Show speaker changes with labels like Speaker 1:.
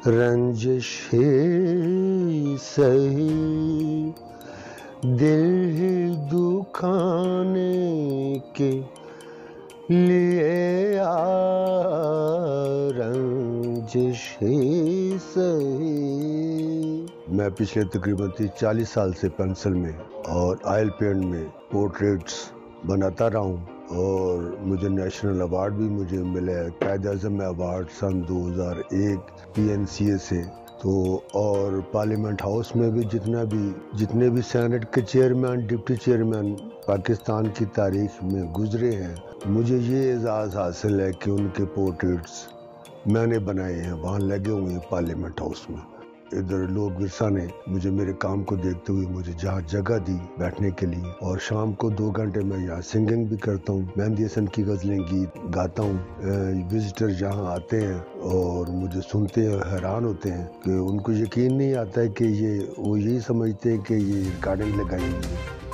Speaker 1: رنجش ہی سہی دل ہی دکھانے کے لیے رنجش ہی سہی۔ میں پچھلے تقریباً 40 سال سے پینسل میں اور آئل پینٹ میں پورٹریٹس بناتا رہا ہوں، اور مجھے نیشنل ایوارڈ بھی مجھے ملا ہے، قائد اعظم ایوارڈ سن 2001 PNCA سے۔ تو اور پارلیمنٹ ہاؤس میں بھی جتنے بھی سینٹ کے چیئرمین ڈپٹی چیئرمین پاکستان کی تاریخ میں گزرے ہیں، مجھے یہ اعزاز حاصل ہے کہ ان کے پورٹریٹس میں نے بنائے ہیں، وہاں لگے ہوئے ہیں پارلیمنٹ ہاؤس میں۔ ادھر لوگ ورثہ نے مجھے میرے کام کو دیکھتے ہوئے مجھے جہاں جگہ دی بیٹھنے کے لیے، اور شام کو 2 گھنٹے میں یہاں سنگنگ بھی کرتا ہوں، مہندی حسن کی غزلیں گیت گاتا ہوں۔ وزٹر جہاں آتے ہیں اور مجھے سنتے ہیں، حیران ہوتے ہیں کہ ان کو یقین نہیں آتا ہے کہ وہ یہی سمجھتے ہیں کہ یہ ریکارڈنگ لگائی ہوئی ہے۔